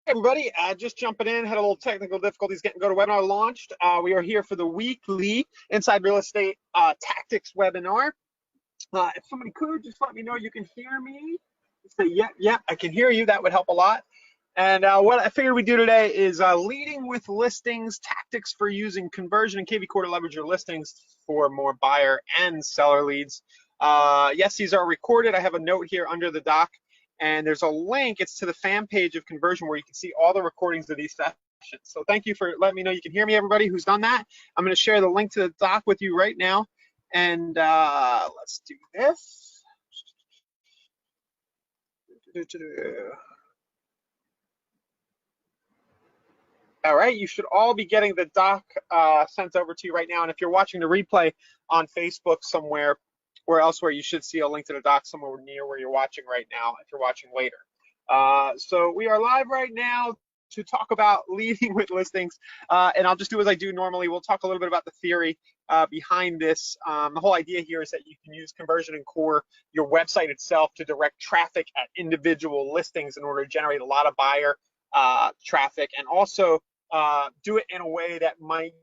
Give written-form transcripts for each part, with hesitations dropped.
Everybody, just jumping in, had a little technical difficulties getting GoToWebinar launched. We are here for the weekly Inside Real Estate Tactics webinar. If somebody could just let me know you can hear me. Say, yep, I can hear you. That would help a lot. And what I figured we'd do today is leading with listings, tactics for using conversion and KV Core to leverage your listings for more buyer and seller leads. Yes, these are recorded. I have a note here under the doc, and there's a link. It's to the fan page of Conversion where you can see all the recordings of these sessions. So thank you for letting me know you can hear me, everybody who's done that. I'm going to share the link to the doc with you right now. And let's do this. All right, you should all be getting the doc sent over to you right now. And if you're watching the replay on Facebook somewhere or elsewhere, you should see a link to the doc somewhere near where you're watching right now if you're watching later. So we are live right now to talk about leading with listings. And I'll just do as I do normally. We'll talk a little bit about the theory behind this. The whole idea here is that you can use Conversion and Core, your website itself, to direct traffic at individual listings in order to generate a lot of buyer traffic, and also do it in a way that might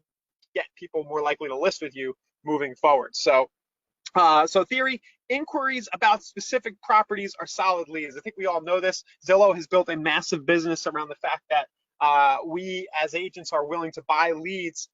get people more likely to list with you moving forward. So theory, inquiries about specific properties are solid leads. I think we all know this. Zillow has built a massive business around the fact that we as agents are willing to buy leads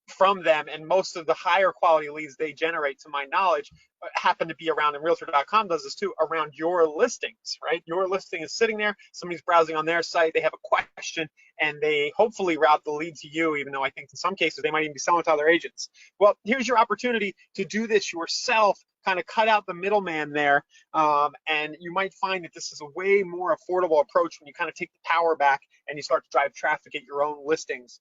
from them, and most of the higher quality leads they generate, to my knowledge, happen to be around, and Realtor.com does this too, around your listings, right? Your listing is sitting there, somebody's browsing on their site, they have a question, and they hopefully route the lead to you, even though I think in some cases they might even be selling to other agents. Well, here's your opportunity to do this yourself, kind of cut out the middleman there, and you might find that this is a way more affordable approach when you kind of take the power back and you start to drive traffic at your own listings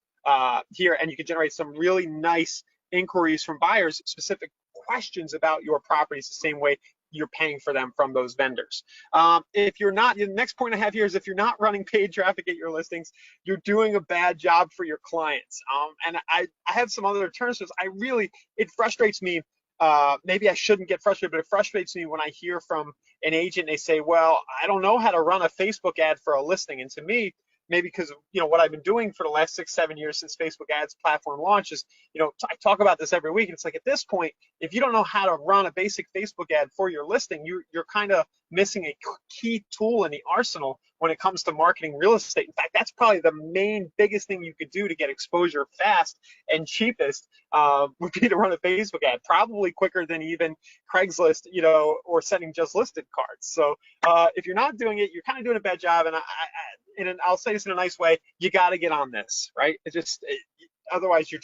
here, and you can generate some really nice inquiries from buyers, specific questions about your properties, the same way you're paying for them from those vendors. If you're not, the next point I have here is if you're not running paid traffic at your listings, you're doing a bad job for your clients. And I have some other terms for this. It frustrates me. Maybe I shouldn't get frustrated, but it frustrates me when I hear from an agent and they say, well, I don't know how to run a Facebook ad for a listing. And to me, maybe because of what I've been doing for the last 6-7 years since Facebook ads platform launches, I talk about this every week. And it's like, at this point, if you don't know how to run a basic Facebook ad for your listing, you're kind of missing a key tool in the arsenal when it comes to marketing real estate. In fact, that's probably the biggest thing you could do to get exposure fast and cheapest, would be to run a Facebook ad, probably quicker than even Craigslist, or sending just listed cards. So if you're not doing it, you're kind of doing a bad job. And I'll say this in a nice way, you got to get on this, right? Otherwise you're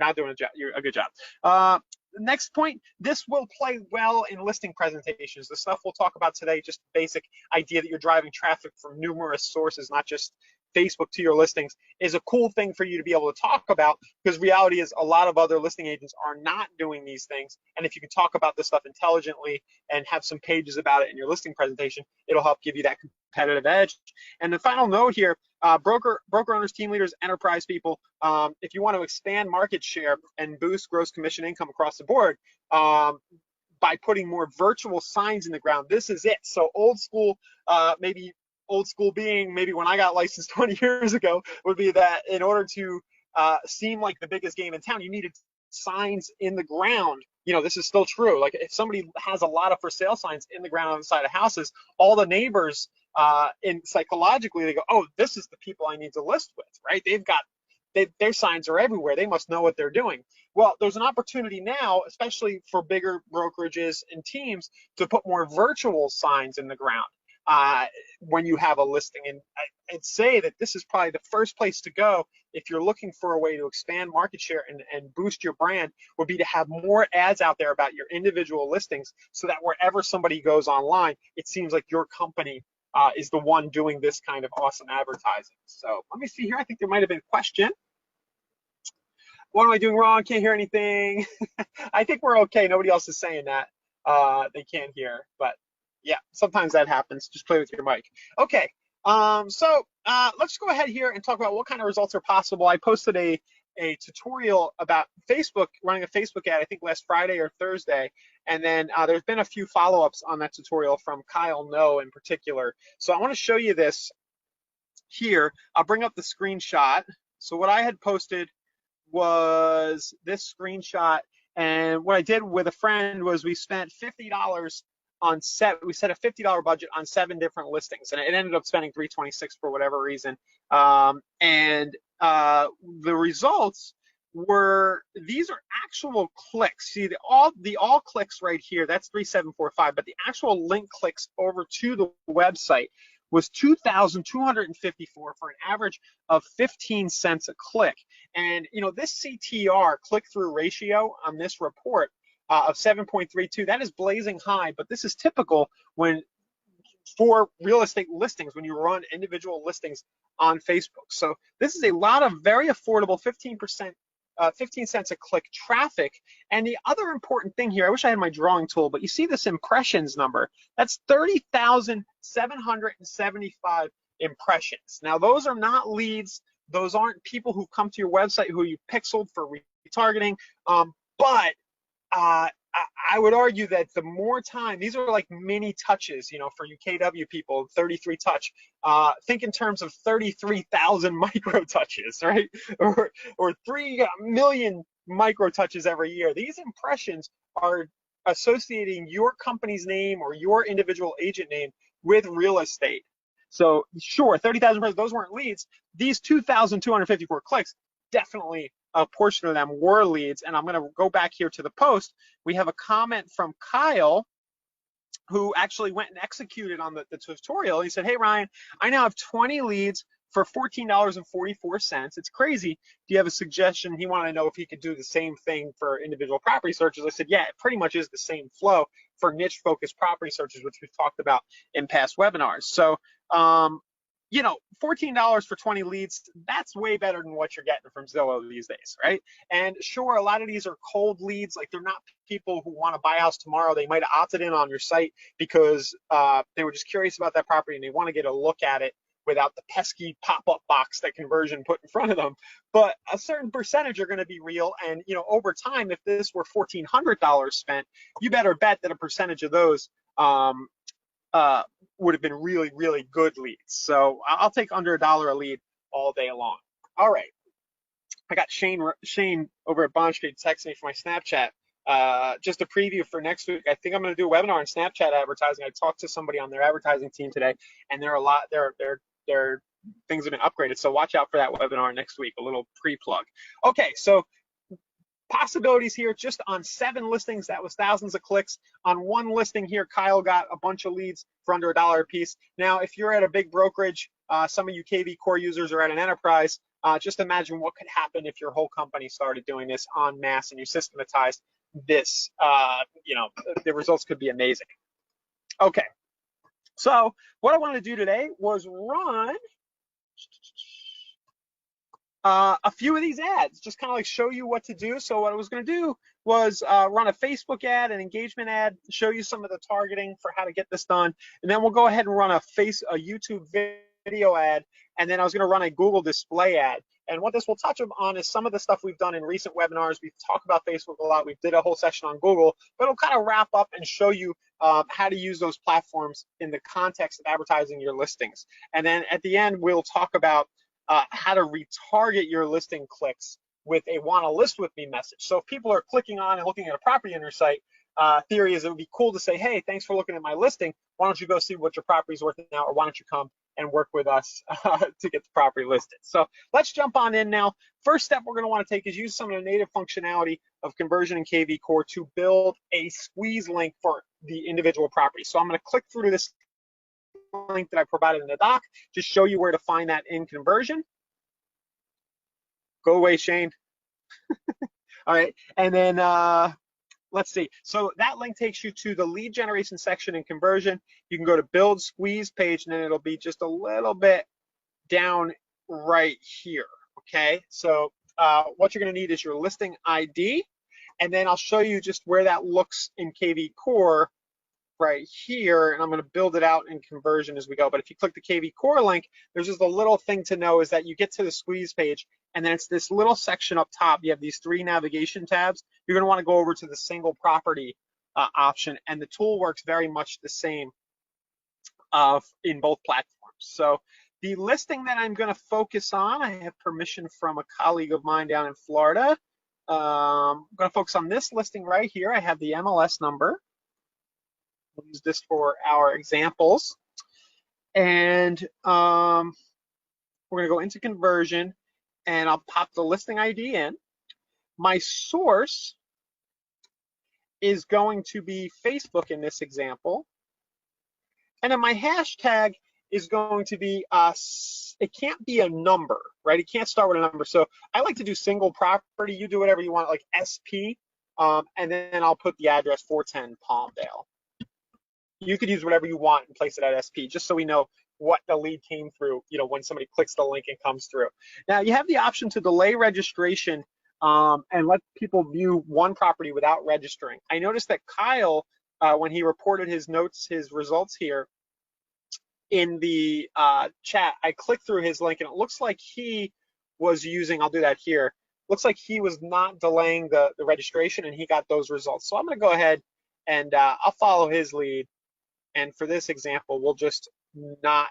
not doing a good job. The next point, this will play well in listing presentations. The stuff we'll talk about today, just basic idea that you're driving traffic from numerous sources, not just Facebook, to your listings, is a cool thing for you to be able to talk about, because reality is a lot of other listing agents are not doing these things. And if you can talk about this stuff intelligently and have some pages about it in your listing presentation, it'll help give you that competitive edge. And the final note here, broker owners, team leaders, enterprise people, if you want to expand market share and boost gross commission income across the board, by putting more virtual signs in the ground, this is it. So old school, old school being maybe when I got licensed 20 years ago, would be that in order to seem like the biggest game in town, you needed signs in the ground. This is still true. Like, if somebody has a lot of for sale signs in the ground on the side of houses, all the neighbors, psychologically, they go, oh, this is the people I need to list with, right? Their signs are everywhere. They must know what they're doing. Well, there's an opportunity now, especially for bigger brokerages and teams, to put more virtual signs in the ground when you have a listing. And I'd say that this is probably the first place to go if you're looking for a way to expand market share and boost your brand, would be to have more ads out there about your individual listings, so that wherever somebody goes online, it seems like your company is the one doing this kind of awesome advertising. So let me see here. I think there might have been a question. What am I doing wrong? Can't hear anything. I think we're okay. Nobody else is saying that they can't hear, but yeah, sometimes that happens. Just play with your mic. Okay, so let's go ahead here and talk about what kind of results are possible. I posted a tutorial about Facebook, running a Facebook ad, I think last Friday or Thursday, and then there's been a few follow-ups on that tutorial from Kyle No in particular. So I want to show you this here, I'll bring up the screenshot. So what I had posted was this screenshot, and what I did with a friend was we spent $50 on we set a $50 budget on 7 different listings, and it ended up spending 326 for whatever reason. And the results were, these are actual clicks. See, the all clicks right here, that's 3745, but the actual link clicks over to the website was 2,254 for an average of 15 cents a click. And this CTR, click-through ratio, on this report of 7.32, that is blazing high, but this is typical for real estate listings when you run individual listings on Facebook. So this is a lot of very affordable 15 cents a click traffic. And the other important thing here, I wish I had my drawing tool, but you see this impressions number, that's 30,775 impressions. Now, those are not leads. Those aren't people who've come to your website who you pixeled for retargeting. But I would argue that the more time, these are like mini touches, for you KW people, 33 touch. Think in terms of 33,000 micro touches, right? Or 3 million micro touches every year. These impressions are associating your company's name or your individual agent name with real estate. So sure, 30,000 impressions, those weren't leads. These 2,254 clicks, definitely a portion of them were leads. And I'm going to go back here to the post. We have a comment from Kyle, who actually went and executed on the tutorial. He said, hey, Ryan, I now have 20 leads for $14.44. It's crazy. Do you have a suggestion? He wanted to know if he could do the same thing for individual property searches. I said, yeah, it pretty much is the same flow for niche focused property searches, which we've talked about in past webinars. So, $14 for 20 leads, that's way better than what you're getting from Zillow these days, right? And sure, a lot of these are cold leads. Like, they're not people who want to buy a house tomorrow. They might have opted in on your site because they were just curious about that property and they want to get a look at it without the pesky pop-up box that conversion put in front of them. But a certain percentage are going to be real. And, over time, if this were $1,400 spent, you better bet that a percentage of those would have been really, really good leads. So I'll take under $1 a lead all day long. All right. I got Shane over at Bond Street texting me from my Snapchat. Just a preview for next week. I think I'm going to do a webinar on Snapchat advertising. I talked to somebody on their advertising team today, and there are a lot. Their things have been upgraded. So watch out for that webinar next week. A little pre-plug. Okay, so possibilities here, just on 7 listings, that was thousands of clicks. On 1 listing here, Kyle got a bunch of leads for under $1 a piece. Now, if you're at a big brokerage, some of you KV Core users are at an enterprise, just imagine what could happen if your whole company started doing this en masse and you systematized this. The results could be amazing. Okay, so what I wanted to do today was run a few of these ads, just kind of like show you what to do. So what I was going to do was run a Facebook ad, an engagement ad, show you some of the targeting for how to get this done, and then we'll go ahead and run a YouTube video ad, and then I was going to run a Google display ad. And what this will touch on is some of the stuff we've done in recent webinars. We've talked about Facebook a lot. We did a whole session on Google, but it'll kind of wrap up and show you how to use those platforms in the context of advertising your listings. And then at the end, we'll talk about how to retarget your listing clicks with a want to list with me message. So if people are clicking on and looking at a property on your site, theory is it would be cool to say, hey, thanks for looking at my listing. Why don't you go see what your property's worth now, or why don't you come and work with us to get the property listed. So let's jump on in now. First step we're going to want to take is use some of the native functionality of Conversion and KV Core to build a squeeze link for the individual property. So I'm going to click through to this link that I provided in the doc to show you where to find that in Conversion. Go away, Shane. All right, and then let's see. So that link takes you to the lead generation section in Conversion. You can go to build squeeze page, and then it'll be just a little bit down right here. Okay, so what you're going to need is your listing ID, and then I'll show you just where that looks in KV Core right here, and I'm going to build it out in Conversion as we go. But if you click the KV Core link, there's just a little thing to know is that you get to the squeeze page, and then it's this little section up top. You have these 3 navigation tabs. You're going to want to go over to the single property option, and the tool works very much the same in both platforms. So The listing that I'm going to focus on, I have permission from a colleague of mine down in Florida. I'm going to focus on this listing right here. I have the MLS number. We'll use this for our examples. And we're going to go into conversion, and I'll pop the listing ID in. My source is going to be Facebook in this example. And then my hashtag is going to be, it can't be a number, right? It can't start with a number. So I like to do single property. You do whatever you want, like SP, and then I'll put the address 410 Palmdale. You could use whatever you want and place it at SP, just so we know what the lead came through, when somebody clicks the link and comes through. Now, you have the option to delay registration and let people view one property without registering. I noticed that Kyle, when he reported his notes, his results here in the chat, I clicked through his link and it looks like he was using, I'll do that here, looks like he was not delaying the registration and he got those results. So I'm gonna go ahead and I'll follow his lead. And for this example, we'll just not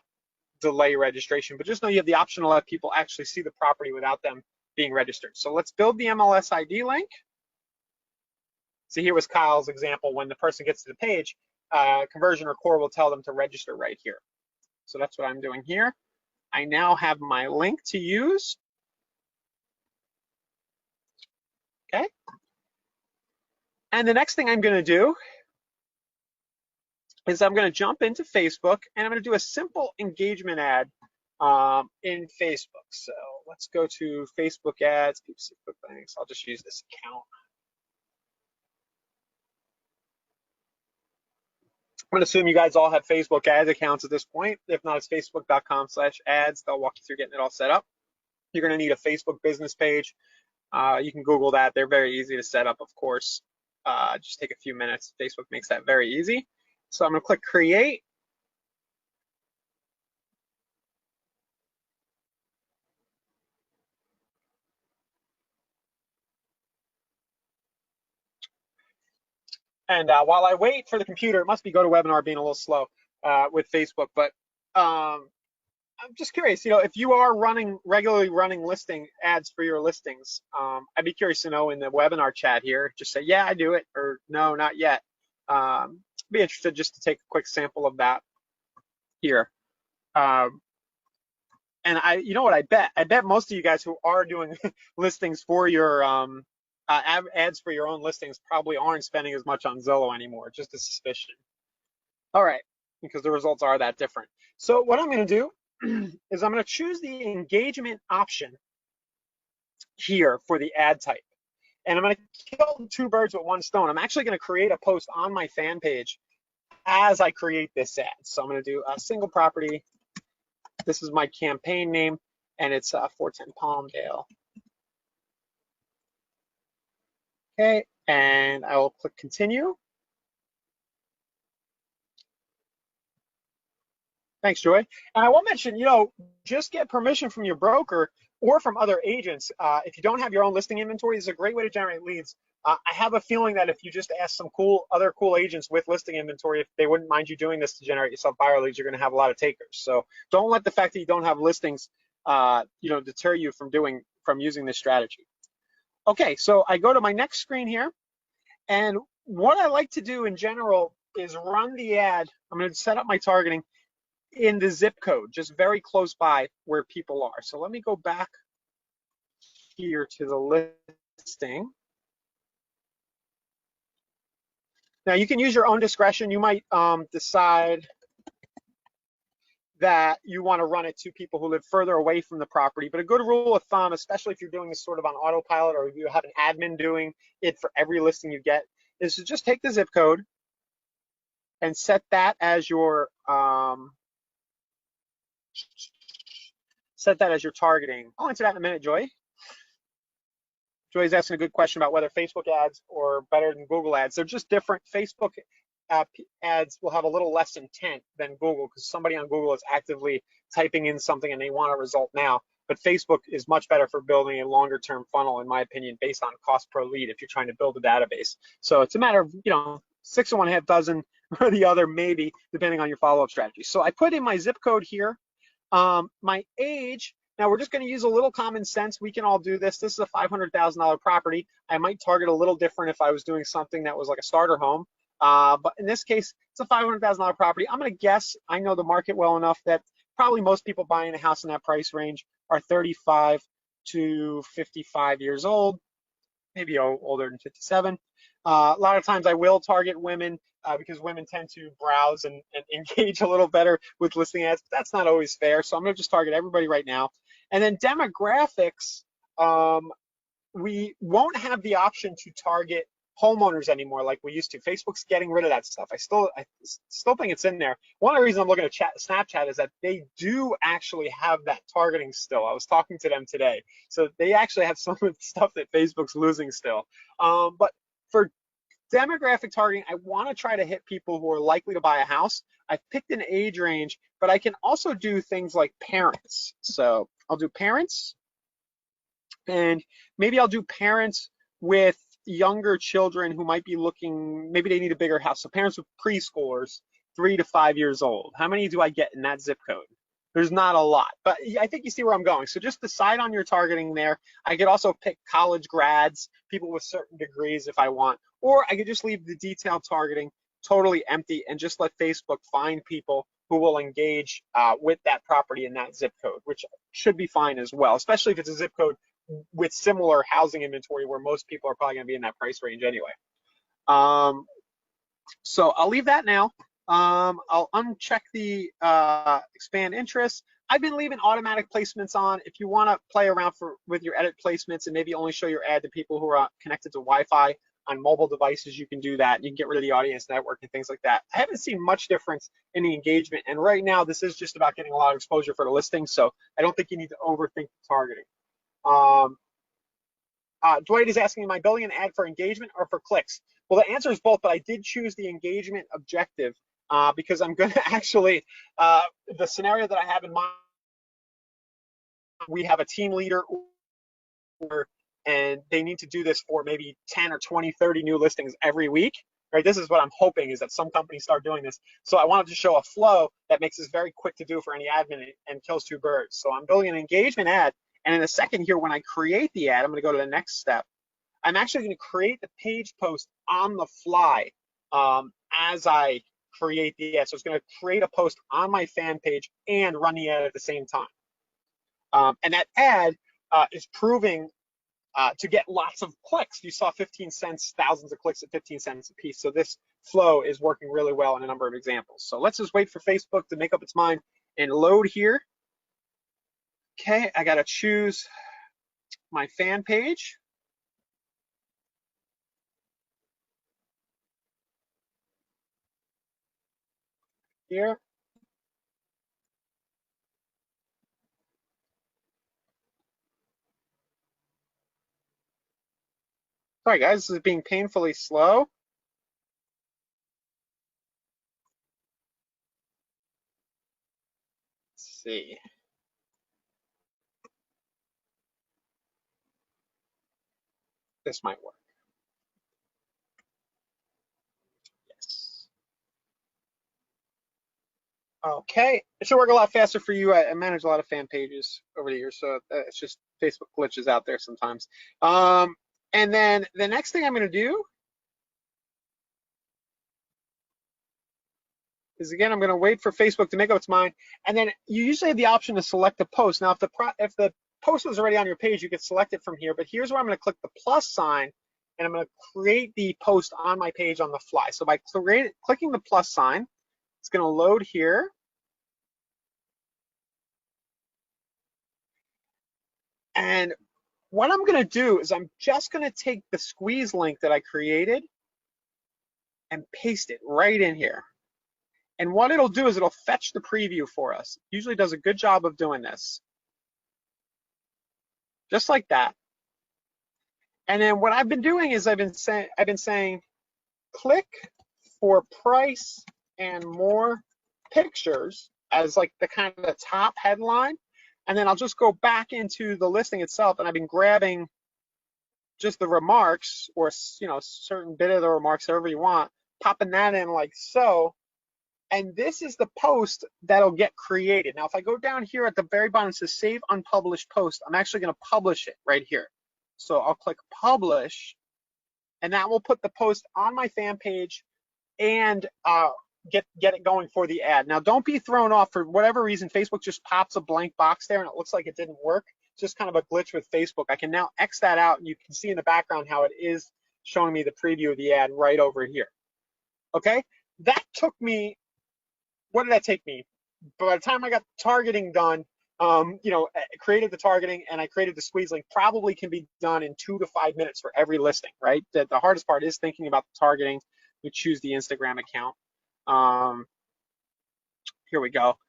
delay registration, but just know you have the option to let people actually see the property without them being registered. So let's build the MLS ID link. So here was Kyle's example. When the person gets to the page, conversion or core will tell them to register right here. So that's what I'm doing here. I now have my link to use. Okay. And the next thing I'm going to do is I'm going to jump into Facebook and I'm going to do a simple engagement ad in Facebook. So let's go to Facebook ads, Facebook links. I'll just use this account. I'm going to assume you guys all have Facebook ads accounts at this point. If not, it's facebook.com/ads. They'll walk you through getting it all set up. You're going to need a Facebook business page. You can Google that. They're very easy to set up, of course. Just take a few minutes. Facebook makes that very easy. So I'm going to click create. And while I wait for the computer, it must be GoToWebinar being a little slow with Facebook. But I'm just curious, if you are regularly running listing ads for your listings, I'd be curious to know in the webinar chat here. Just say, yeah, I do it, or no, not yet. Be interested just to take a quick sample of that here. And you know what I bet? I bet most of you guys who are doing listings for your ads for your own listings probably aren't spending as much on Zillow anymore. Just a suspicion. All right, because the results are that different. So what I'm going to do is I'm going to choose the engagement option here for the ad type. And I'm going to kill two birds with one stone. I'm actually going to create a post on my fan page as I create this ad. So I'm going to do a single property. This is my campaign name, and it's 410 Palmdale. Okay, and I will click continue. Thanks, Joy. And I will mention, just get permission from your broker or from other agents. If you don't have your own listing inventory, this is a great way to generate leads. I have a feeling that if you just ask some other cool agents with listing inventory, if they wouldn't mind you doing this to generate yourself buyer leads, you're going to have a lot of takers. So don't let the fact that you don't have listings, deter you from using this strategy. Okay, so I go to my next screen here, and what I like to do in general is run the ad. I'm going to set up my targeting in the zip code, just very close by where people are. So let me go back here to the listing. Now you can use your own discretion. You might decide that you want to run it to people who live further away from the property. But a good rule of thumb, especially if you're doing this sort of on autopilot or you have an admin doing it for every listing you get, is to just take the zip code and set that as your targeting. I'll answer that in a minute, Joy. Joy's asking a good question about whether Facebook ads are better than Google ads. They're just different. Facebook ads will have a little less intent than Google because somebody on Google is actively typing in something and they want a result now. But Facebook is much better for building a longer term funnel, in my opinion, based on cost per lead if you're trying to build a database. So it's a matter of, 6 of one, half dozen, or the other, maybe, depending on your follow-up strategy. So I put in my zip code here. My age, now we're just going to use a little common sense. We can all do this. This is a $500,000 property. I might target a little different if I was doing something that was like a starter home. But in this case, it's a $500,000 property. I'm going to guess, I know the market well enough that probably most people buying a house in that price range are 35 to 55 years old, maybe older than 57. A lot of times I will target women because women tend to browse and engage a little better with listing ads, but that's not always fair. So I'm going to just target everybody right now. And then demographics, we won't have the option to target homeowners anymore like we used to. Facebook's getting rid of that stuff. I still think it's in there. One of the reasons I'm looking at Snapchat is that they do actually have that targeting still. I was talking to them today. So they actually have some of the stuff that Facebook's losing still. But for demographic targeting, I want to try to hit people who are likely to buy a house. I've picked an age range, but I can also do things like parents. So I'll do parents, and maybe I'll do parents with younger children who might be looking, maybe they need a bigger house. So parents with preschoolers, 3 to 5 years old. How many do I get in that zip code? There's not a lot, but I think you see where I'm going. So just decide on your targeting there. I could also pick college grads, people with certain degrees if I want, or I could just leave the detailed targeting totally empty and just let Facebook find people who will engage with that property in that zip code, which should be fine as well, especially if it's a zip code with similar housing inventory where most people are probably going to be in that price range anyway. So I'll leave that now. I'll uncheck the expand interest. I've been leaving automatic placements on. If you want to play around with your edit placements and maybe only show your ad to people who are connected to Wi-Fi on mobile devices, you can do that. You can get rid of the audience network and things like that. I haven't seen much difference in the engagement. And right now, this is just about getting a lot of exposure for the listing. So I don't think you need to overthink the targeting. Dwight is asking, am I building an ad for engagement or for clicks? Well, the answer is both, but I did choose the engagement objective because I'm going to actually, the scenario that I have in mind, we have a team leader and they need to do this for maybe 10 or 20, 30 new listings every week. Right? This is what I'm hoping is that some companies start doing this. So I wanted to show a flow that makes this very quick to do for any admin and kills two birds. So I'm building an engagement ad. And in a second here, when I create the ad, I'm going to go to the next step. I'm actually going to create the page post on the fly as I create the ad. So it's going to create a post on my fan page and run the ad at the same time. And that ad is proving to get lots of clicks. You saw 15 cents, thousands of clicks at 15 cents a piece. So this flow is working really well in a number of examples. So let's just wait for Facebook to make up its mind and load here. Okay, I gotta choose my fan page. Here. Sorry guys, this is being painfully slow. Let's see. This might work. Yes. Okay, it should work a lot faster for you. I manage a lot of fan pages over the years, so it's just Facebook glitches out there sometimes. And then the next thing I'm going to do is, again, I'm going to wait for Facebook to make up its mind. And then you usually have the option to select a post. Now, if the post was already on your page, you could select it from here. But here's where I'm going to click the plus sign, and I'm going to create the post on my page on the fly. So by clicking the plus sign, it's going to load here. And what I'm going to do is I'm just going to take the squeeze link that I created and paste it right in here. And what it'll do is it'll fetch the preview for us. It usually does a good job of doing this. Just like that. And then what I've been doing is I've been saying click for price and more pictures as like the kind of the top headline. And then I'll just go back into the listing itself, and I've been grabbing just the remarks, or certain bit of the remarks, however you want, popping that in like so, And this is the post that'll get created. Now, if I go down here at the very bottom, it says save unpublished post. I'm actually going to publish it right here. So I'll click publish, and that will put the post on my fan page and get it going for the ad. Now, don't be thrown off. For whatever reason, Facebook just pops a blank box there, and it looks like it didn't work. It's just kind of a glitch with Facebook. I can now X that out, and you can see in the background how it is showing me the preview of the ad right over here. Okay, that took me, what did that take me? By the time I got targeting done, created the targeting and I created the squeeze link, probably can be done in 2 to 5 minutes for every listing, right? The hardest part is thinking about the targeting. We choose the Instagram account. Here we go.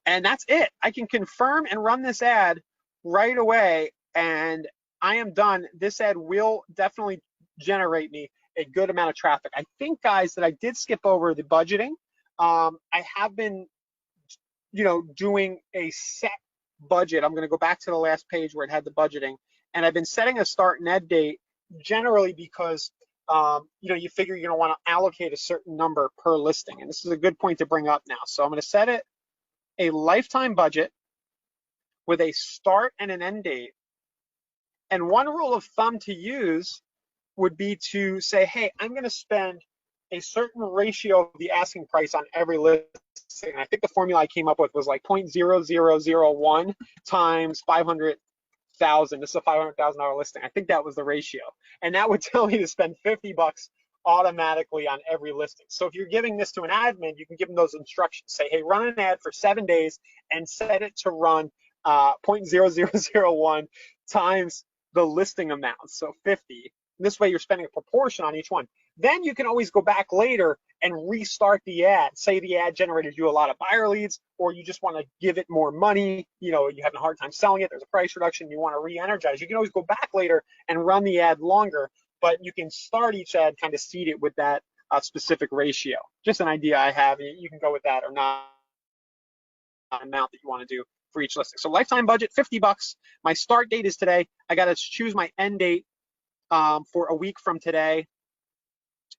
And that's it. I can confirm and run this ad right away, and I am done. This ad will definitely generate me a good amount of traffic. I think, guys, that I did skip over the budgeting. I have been, doing a set budget. I'm going to go back to the last page where it had the budgeting, and I've been setting a start and end date generally because you figure you're going to want to allocate a certain number per listing, and this is a good point to bring up now. So I'm going to set it a lifetime budget with a start and an end date. And one rule of thumb to use would be to say, hey, I'm going to spend a certain ratio of the asking price on every listing. I think the formula I came up with was like 0.0001 times 500,000. This is a $500,000 listing. I think that was the ratio. And that would tell me to spend $50 automatically on every listing. So if you're giving this to an admin, you can give them those instructions. Say, hey, run an ad for 7 days and set it to run 0.0001 times the listing amount, so 50. This way you're spending a proportion on each one. Then you can always go back later and restart the ad. Say the ad generated you a lot of buyer leads, or you just want to give it more money, you're having a hard time selling it, there's a price reduction, you want to re-energize. You can always go back later and run the ad longer, but you can start each ad, kind of seed it with that specific ratio. Just an idea I have. You can go with that or not, amount that you want to do for each listing. So lifetime budget, $50. My start date is today. I got to choose my end date for a week from today.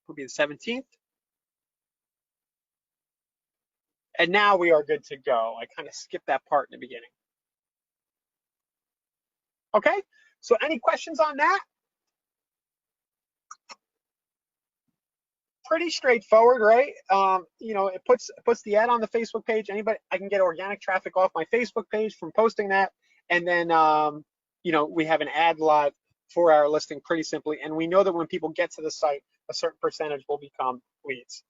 Will be the 17th. And now we are good to go. I kind of skipped that part in the beginning. Okay, so any questions on that? Pretty straightforward, right? It puts the ad on the Facebook page. Anybody, I can get organic traffic off my Facebook page from posting that, and then we have an ad live for our listing pretty simply, and we know that when people get to the site, a certain percentage will become leads.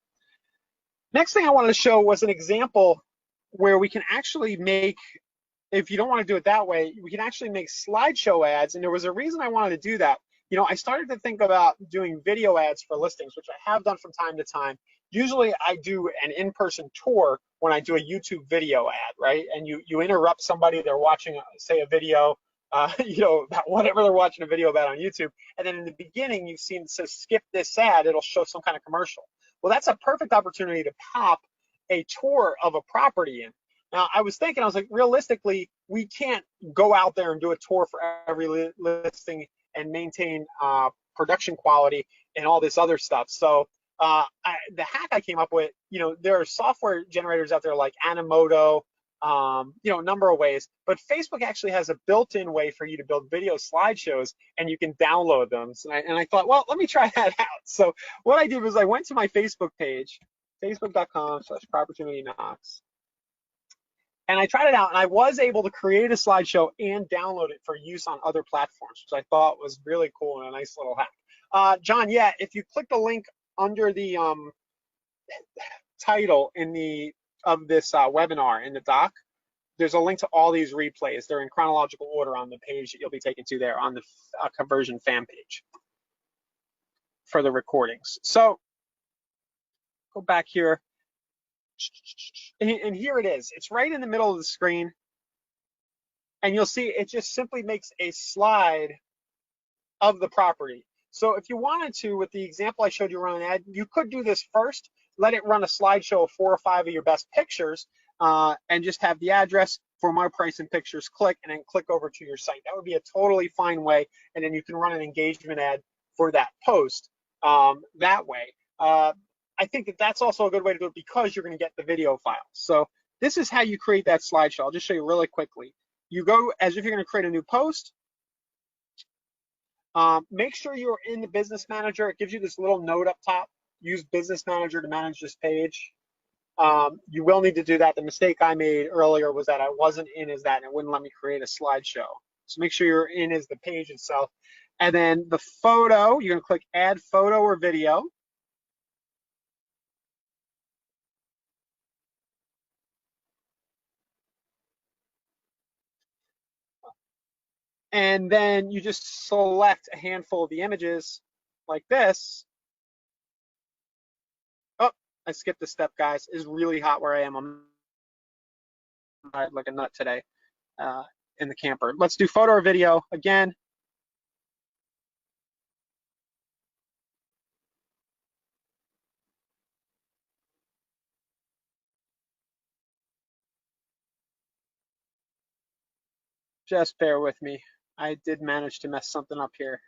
Next thing I wanted to show was an example where we can actually make, if you don't want to do it that way, we can actually make slideshow ads, and there was a reason I wanted to do that. I started to think about doing video ads for listings, which I have done from time to time. Usually I do an in-person tour when I do a YouTube video ad, right? And you interrupt somebody, they're watching, say, a video, about whatever they're watching a video about on YouTube. And then in the beginning, you've seen it says, skip this ad, it'll show some kind of commercial. Well, that's a perfect opportunity to pop a tour of a property in. Now, I was like, realistically, we can't go out there and do a tour for every listing and maintain production quality and all this other stuff. So the hack I came up with, there are software generators out there like Animoto, a number of ways, but Facebook actually has a built-in way for you to build video slideshows, and you can download them. So I thought, well, let me try that out. So what I did was I went to my Facebook page, facebook.com/propertyknox. And I tried it out, and I was able to create a slideshow and download it for use on other platforms, which I thought was really cool and a nice little hack. John, yeah, if you click the link under the title of this webinar in the doc, there's a link to all these replays. They're in chronological order on the page that you'll be taken to there on the conversion fan page for the recordings. So go back here. And here it is. It's right in the middle of the screen. And you'll see it just simply makes a slide of the property. So if you wanted to, with the example I showed you run an ad, you could do this first, let it run a slideshow of 4 or 5 of your best pictures, and just have the address for more price and pictures, click, and then click over to your site. That would be a totally fine way. And then you can run an engagement ad for that post that way. I think that that's also a good way to do it because you're going to get the video file. So this is how you create that slideshow. I'll just show you really quickly. You go as if you're going to create a new post. Make sure you're in the business manager. It gives you this little note up top. Use business manager to manage this page. You will need to do that. The mistake I made earlier was that I wasn't in as that, and it wouldn't let me create a slideshow. So make sure you're in as the page itself. And then the photo, you're going to click add photo or video. And then you just select a handful of the images like this. Oh, I skipped a step, guys. It's really hot where I am. I'm like a nut today in the camper. Let's do photo or video again. Just bear with me. I did manage to mess something up here.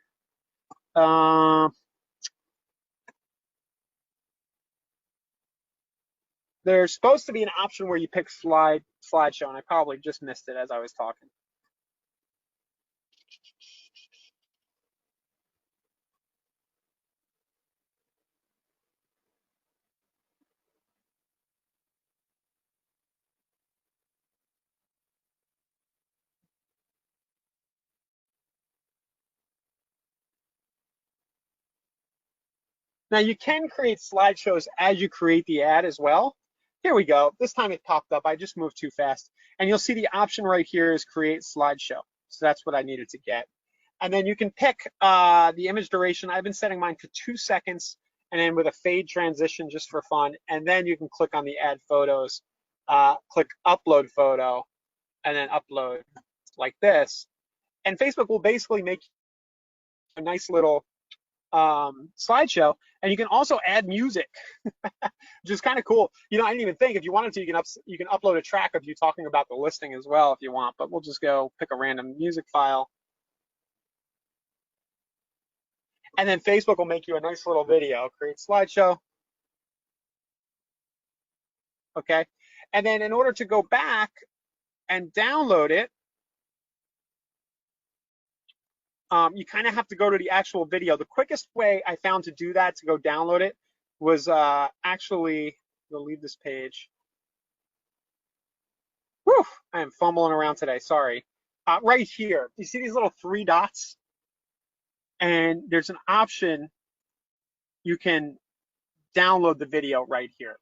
There's supposed to be an option where you pick slideshow, and I probably just missed it as I was talking. Now you can create slideshows as you create the ad as well. Here we go. This time it popped up. I just moved too fast. And you'll see the option right here is create slideshow. So that's what I needed to get. And then you can pick the image duration. I've been setting mine for 2 seconds and then with a fade transition just for fun. And then you can click on the add photos, click upload photo, and then upload like this. And Facebook will basically make a nice little slideshow, and you can also add music, which is kind of cool. You know, I didn't even think if you wanted to, you can upload a track of you talking about the listing as well if you want. But we'll just go pick a random music file, and then Facebook will make you a nice little video. Create slideshow, okay, and then in order to go back and download it, you kind of have to go to the actual video. The quickest way I found to do that, to go download it, was actually, we'll leave this page. Whew, I am fumbling around today, sorry. Right here, you see these little 3 dots? And there's an option, you can download the video right here.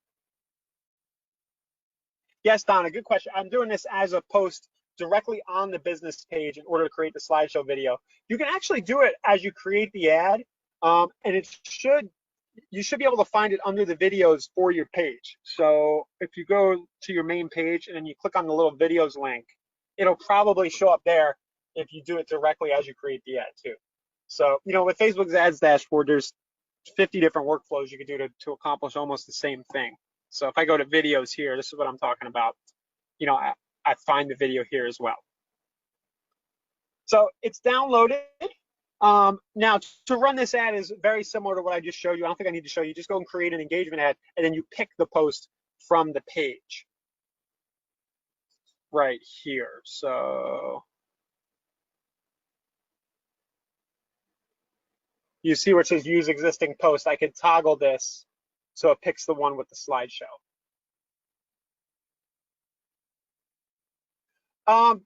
Yes, Donna, good question. I'm doing this as a post directly on the business page in order to create the slideshow video. You can actually do it as you create the ad, and you should be able to find it under the videos for your page. So if you go to your main page and then you click on the little videos link, it'll probably show up there if you do it directly as you create the ad too. So, you know, with Facebook's ads dashboard, there's 50 different workflows you can do to accomplish almost the same thing. So if I go to videos here, this is what I'm talking about. You know, I find the video here as well. So it's downloaded. Now to run this ad is very similar to what I just showed you. I don't think I need to show you. Just go and create an engagement ad, and then you pick the post from the page right here. So you see where it says use existing post. I could toggle this so it picks the one with the slideshow.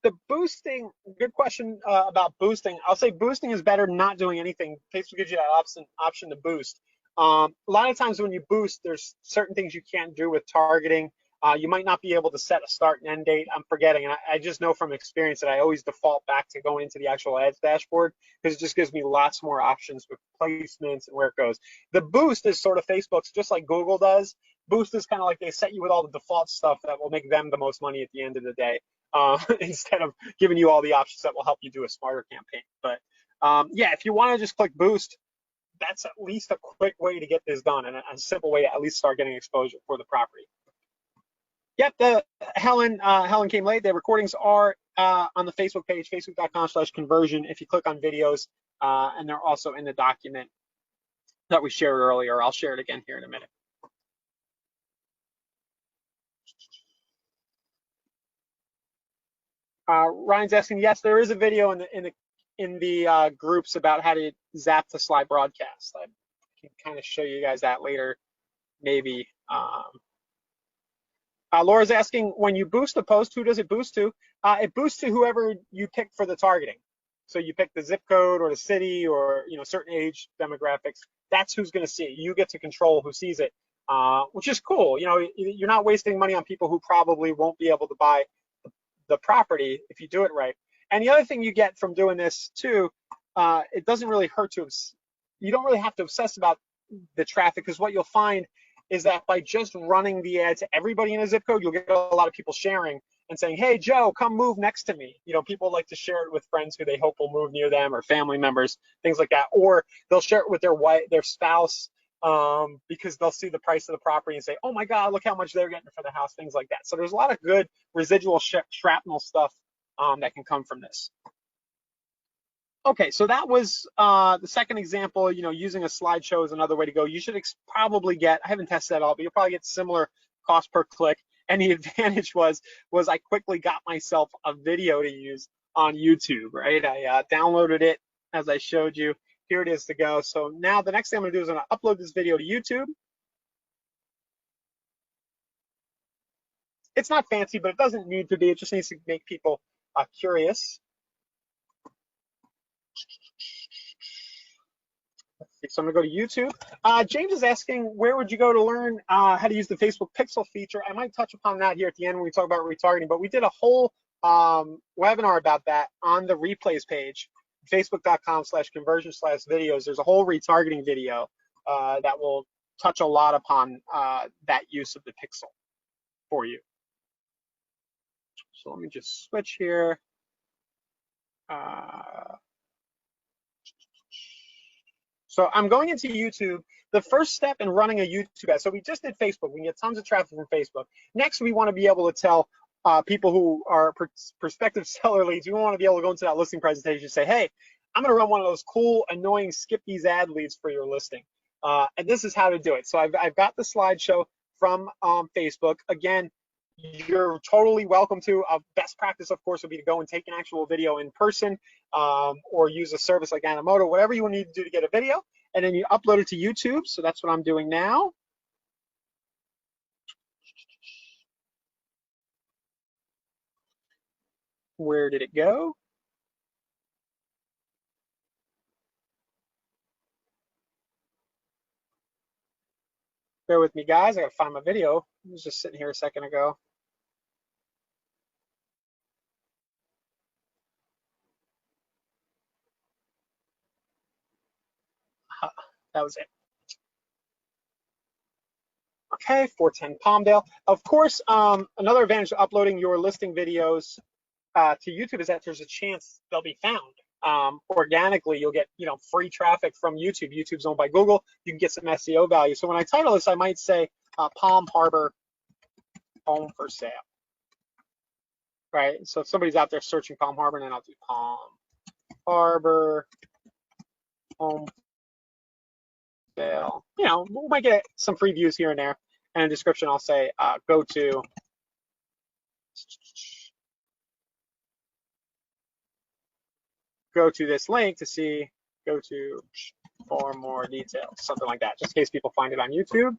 The boosting, good question about boosting. I'll say boosting is better than not doing anything. Facebook gives you that option to boost. A lot of times when you boost, there's certain things you can't do with targeting. You might not be able to set a start and end date. I'm forgetting, and I just know from experience that I always default back to going into the actual ads dashboard because it just gives me lots more options with placements and where it goes. The boost is sort of Facebook's, just like Google does. Boost is kind of like they set you with all the default stuff that will make them the most money at the end of the day. Instead of giving you all the options that will help you do a smarter campaign. But yeah, if you want to just click boost, that's at least a quick way to get this done and a simple way to at least start getting exposure for the property. Yep, Helen came late. The recordings are on the Facebook page, facebook.com/conversion. If you click on videos, and they're also in the document that we shared earlier. I'll share it again here in a minute. Ryan's asking, yes, there is a video in the groups about how to zap to slide broadcast. I can kind of show you guys that later, maybe. Laura's asking, when you boost a post, who does it boost to? It boosts to whoever you pick for the targeting. So you pick the zip code or the city or certain age demographics. That's who's going to see it. You get to control who sees it, which is cool. You're not wasting money on people who probably won't be able to buy the property if you do it right. And the other thing you get from doing this too, it doesn't really hurt to. You don't really have to obsess about the traffic, because what you'll find is that by just running the ad to everybody in a zip code, you'll get a lot of people sharing and saying, hey, Joe, come move next to me. People like to share it with friends who they hope will move near them, or family members, things like that. Or they'll share it with their wife, their spouse, because they'll see the price of the property and say, oh my God, look how much they're getting for the house, things like that. So there's a lot of good residual shrapnel stuff that can come from this. Okay, so that was the second example. Using a slideshow is another way to go. You should probably get, I haven't tested that all, but you'll probably get similar cost per click. And the advantage was I quickly got myself a video to use on YouTube, right? I downloaded it as I showed you. Here it is to go. So now the next thing I'm gonna do is I'm gonna upload this video to YouTube. It's not fancy, but it doesn't need to be. It just needs to make people curious. So I'm gonna go to YouTube. James is asking, where would you go to learn how to use the Facebook Pixel feature? I might touch upon that here at the end when we talk about retargeting, but we did a whole webinar about that on the replays page, facebook.com/conversion/videos. There's a whole retargeting video that will touch a lot upon that use of the Pixel for you. So let me just switch here. So I'm going into YouTube. The first step in running a YouTube ad, so we just did Facebook. We can get tons of traffic from Facebook. Next, we want to be able to tell people who are prospective seller leads, we want to be able to go into that listing presentation and say, hey, I'm going to run one of those cool, annoying skip these ad leads for your listing. And this is how to do it. So I've got the slideshow from Facebook. Again, you're totally welcome to. Best practice, of course, would be to go and take an actual video in person, or use a service like Animoto, whatever you need to do to get a video, and then you upload it to YouTube. So that's what I'm doing now. Where did it go? Bear with me, guys. I gotta find my video. It was just sitting here a second ago. That was it. Okay, 410 Palmdale. Of course, another advantage of uploading your listing videos to YouTube is that there's a chance they'll be found. Organically, you'll get free traffic from YouTube. YouTube's owned by Google. You can get some SEO value. So when I title this, I might say Palm Harbor home for sale. Right. So if somebody's out there searching Palm Harbor, then I'll do Palm Harbor home sale. We might get some free views here and there. And in the description, I'll say go to this link to see, go to for more details, something like that, just in case people find it on YouTube.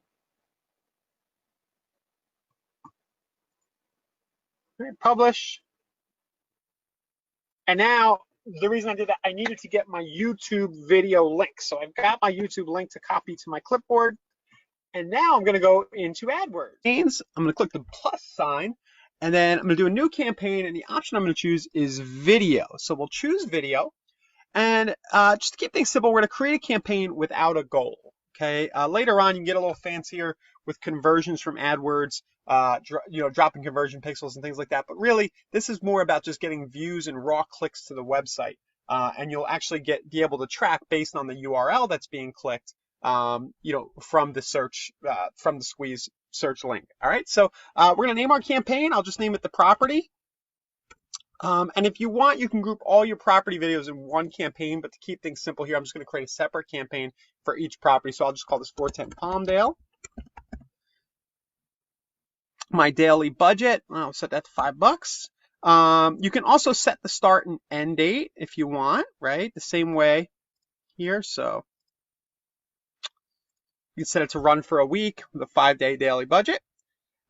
Publish. And now the reason I did that, I needed to get my YouTube video link. So I've got my YouTube link to copy to my clipboard. And now I'm going to go into AdWords. I'm going to click the plus sign, and then I'm going to do a new campaign, and the option I'm going to choose is video. So we'll choose video. And just to keep things simple, we're going to create a campaign without a goal. Okay. Later on, you can get a little fancier with conversions from AdWords, dropping conversion pixels and things like that. But really, this is more about just getting views and raw clicks to the website. And you'll actually be able to track based on the URL that's being clicked, from the search, from the squeeze search link. All right. So we're going to name our campaign. I'll just name it the property. And if you want, you can group all your property videos in one campaign, but to keep things simple here, I'm just going to create a separate campaign for each property. So I'll just call this 410 Palmdale. My daily budget, I'll set that to $5. You can also set the start and end date if you want, right? The same way here. So you can set it to run for a week with a 5-day daily budget.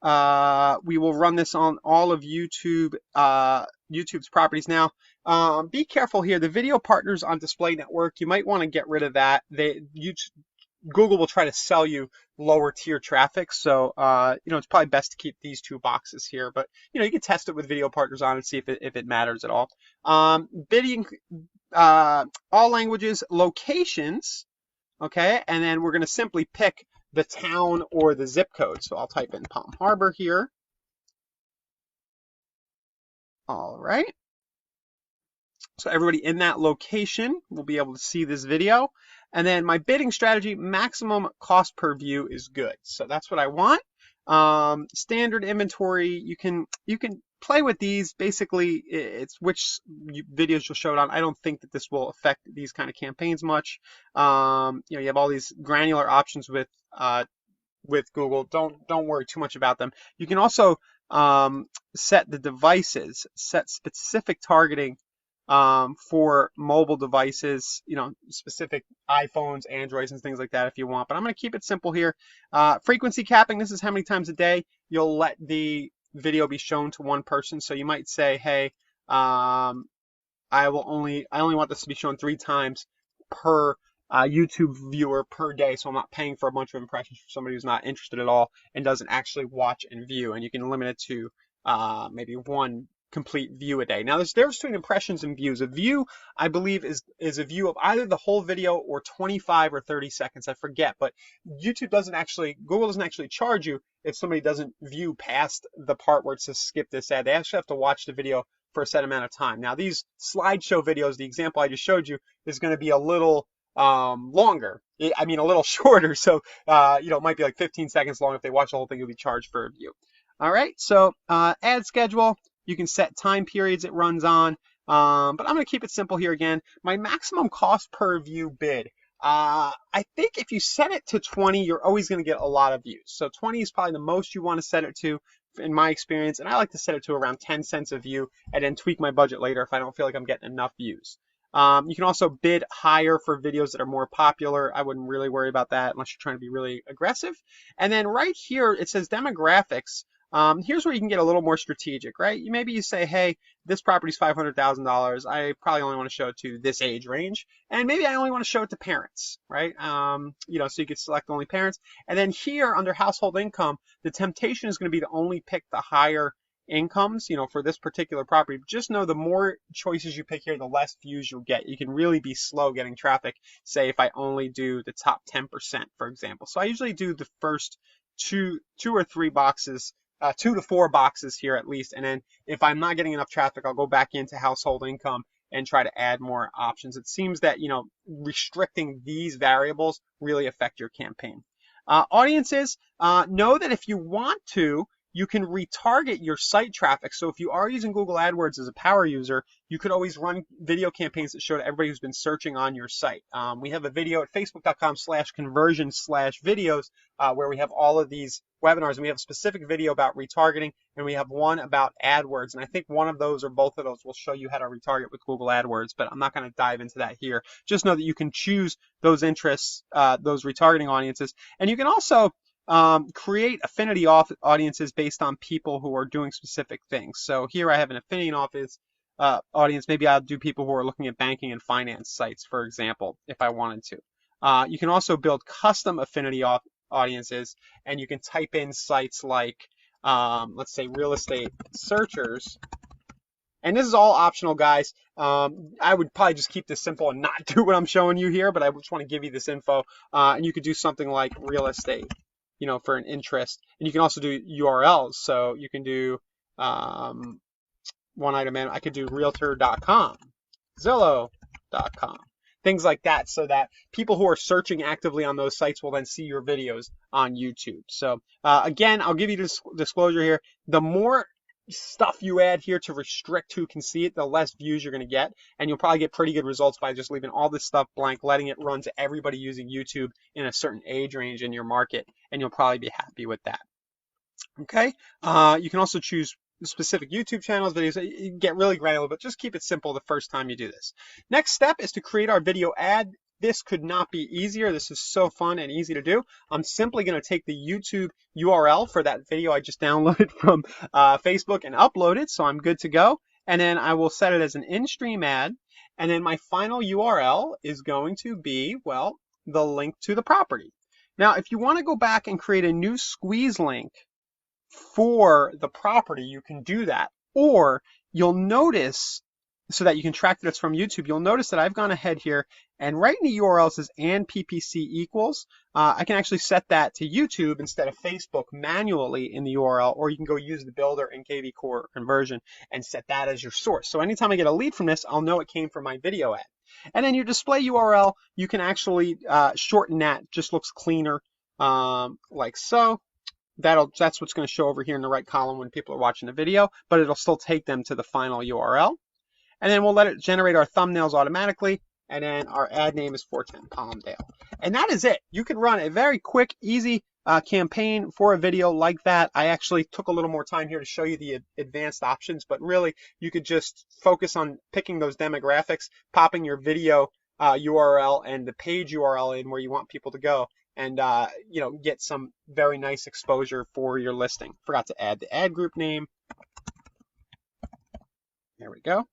We will run this on all of YouTube's properties now. Be careful here. The video partners on display network, you might want to get rid of that. Google will try to sell you lower tier traffic. So, it's probably best to keep these 2 boxes here, but you can test it with video partners on and see if it matters at all. Bidding, all languages, locations. Okay, and then we're going to simply pick the town or the zip code. So I'll type in Palm Harbor here. All right. So everybody in that location will be able to see this video. And then my bidding strategy, maximum cost per view is good. So that's what I want. Standard inventory, you can play with these. Basically, it's which videos you'll show it on. I don't think that this will affect these kind of campaigns much. You have all these granular options with Google. Don't worry too much about them. You can also set the devices, set specific targeting for mobile devices, specific iPhones, Androids, and things like that if you want. But I'm going to keep it simple here. Frequency capping, this is how many times a day you'll let the video be shown to one person. So you might say, hey, I only want this to be shown 3 times per YouTube viewer per day, so I'm not paying for a bunch of impressions for somebody who's not interested at all and doesn't actually watch and view. And you can limit it to maybe 1 complete view a day. Now, there's a difference between impressions and views. A view, I believe, is a view of either the whole video or 25 or 30 seconds. I forget, but Google doesn't actually charge you if somebody doesn't view past the part where it says skip this ad. They actually have to watch the video for a set amount of time. Now, these slideshow videos, the example I just showed you, is going to be a little longer. A little shorter. So, it might be like 15 seconds long. If they watch the whole thing, you'll be charged for a view. All right. So, ad schedule, you can set time periods it runs on. But I'm going to keep it simple here again. My maximum cost per view bid. I think if you set it to 20, you're always going to get a lot of views. So 20 is probably the most you want to set it to, in my experience. And I like to set it to around 10 cents a view and then tweak my budget later if I don't feel like I'm getting enough views. You can also bid higher for videos that are more popular. I wouldn't really worry about that unless you're trying to be really aggressive. And then right here, it says demographics. Here's where you can get a little more strategic, right? Maybe you say, hey, this property's $500,000. I probably only want to show it to this age range. And maybe I only want to show it to parents, right? So you could select only parents. And then here under household income, the temptation is going to be to only pick the higher incomes, for this particular property. Just know the more choices you pick here, the less views you'll get. You can really be slow getting traffic, say if I only do the top 10%, for example. So I usually do the first two or 3 boxes, 2 to 4 boxes here at least. And then if I'm not getting enough traffic, I'll go back into household income and try to add more options. It seems that, restricting these variables really affect your campaign. Audiences, know that if you want to, you can retarget your site traffic. So if you are using Google AdWords as a power user, you could always run video campaigns that show to everybody who's been searching on your site. We have a video at facebook.com/conversion/videos where we have all of these webinars, and we have a specific video about retargeting, and we have one about AdWords. And I think one of those or both of those will show you how to retarget with Google AdWords, but I'm not going to dive into that here. Just know that you can choose those interests, those retargeting audiences, and you can also create affinity audiences based on people who are doing specific things. So here I have an affinity audience. Maybe I'll do people who are looking at banking and finance sites, for example, if I wanted to. You can also build custom affinity audiences, and you can type in sites like, let's say, real estate searchers. And this is all optional, guys. I would probably just keep this simple and not do what I'm showing you here, but I just want to give you this info. And you could do something like real estate, for an interest. And you can also do URLs. So you can do one item in. I could do realtor.com, Zillow.com, things like that, so that people who are searching actively on those sites will then see your videos on YouTube. So again, I'll give you this disclosure here. The more stuff you add here to restrict who can see it, the less views you're going to get, and you'll probably get pretty good results by just leaving all this stuff blank, letting it run to everybody using YouTube in a certain age range in your market, and you'll probably be happy with that. Okay, you can also choose specific YouTube channels, videos. You get really granular, but just keep it simple the first time you do this. Next step is to create our video ad. This could not be easier. This is so fun and easy to do. I'm simply going to take the YouTube URL for that video I just downloaded from Facebook and upload it, so I'm good to go. And then I will set it as an in-stream ad. And then my final URL is going to be, well, the link to the property. Now, if you want to go back and create a new squeeze link for the property, you can do that. Or you'll notice, so that you can track that it's from YouTube, you'll notice that I've gone ahead here and right in the URL says and PPC equals. I can actually set that to YouTube instead of Facebook manually in the URL, or you can go use the builder in KV Core conversion and set that as your source. So anytime I get a lead from this, I'll know it came from my video ad. And then your display URL, you can actually shorten that, just looks cleaner, like so. That's what's going to show over here in the right column when people are watching the video, but it'll still take them to the final URL. And then we'll let it generate our thumbnails automatically. And then our ad name is 410 Palmdale. And that is it. You can run a very quick, easy campaign for a video like that. I actually took a little more time here to show you the advanced options, but really you could just focus on picking those demographics, popping your video URL and the page URL in where you want people to go, and get some very nice exposure for your listing. Forgot to add the ad group name. There we go.